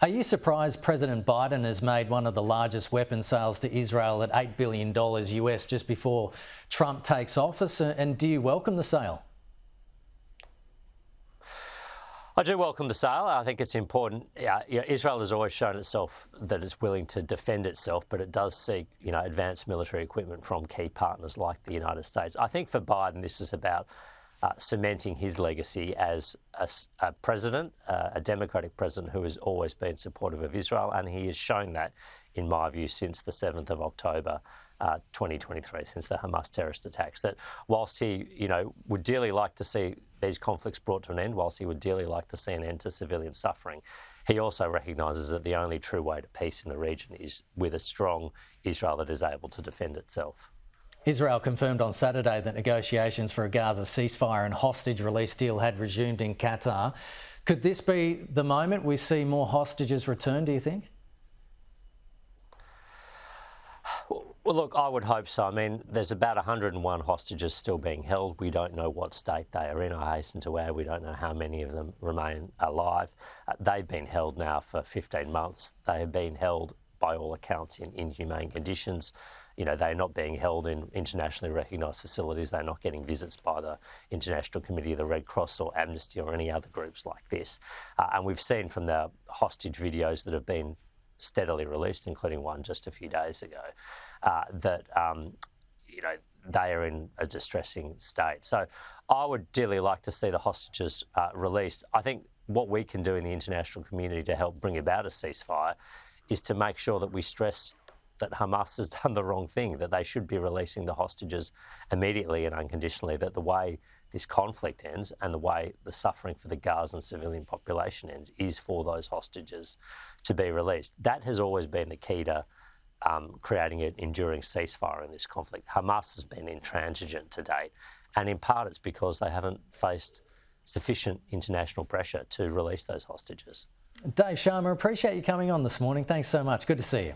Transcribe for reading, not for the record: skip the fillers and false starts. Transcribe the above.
Are you surprised President Biden has made one of the largest weapons sales to Israel at $8 billion US just before Trump takes office? And do you welcome the sale? I do welcome the sale. I think it's important. Israel has always shown itself that it's willing to defend itself, but it does seek, advanced military equipment from key partners like the United States. I think for Biden, this is about cementing his legacy as a president, a democratic president who has always been supportive of Israel, and he has shown that, in my view, since the 7th of October 2023, since the Hamas terrorist attacks, that whilst he, would dearly like to see these conflicts brought to an end, whilst he would dearly like to see an end to civilian suffering, he also recognises that the only true way to peace in the region is with a strong Israel that is able to defend itself. Israel confirmed on Saturday that negotiations for a Gaza ceasefire and hostage release deal had resumed in Qatar. Could this be the moment we see more hostages return, do you think? Well, look, I would hope so. I mean, there's about 101 hostages still being held. We don't know what state they are in. I hasten to add, we don't know how many of them remain alive. They've been held now for 15 months. They have been held, by all accounts, in inhumane conditions. They're not being held in internationally recognised facilities. They're not getting visits by the International Committee of the Red Cross or Amnesty or any other groups like this. And we've seen from the hostage videos that have been steadily released, including one just a few days ago, that they are in a distressing state. So I would dearly like to see the hostages released. I think what we can do in the international community to help bring about a ceasefire is to make sure that we stress that Hamas has done the wrong thing, that they should be releasing the hostages immediately and unconditionally, that the way this conflict ends and the way the suffering for the Gazan civilian population ends is for those hostages to be released. That has always been the key to creating an enduring ceasefire in this conflict. Hamas has been intransigent to date, and in part it's because they haven't faced sufficient international pressure to release those hostages. Dave Sharma, appreciate you coming on this morning. Thanks so much. Good to see you.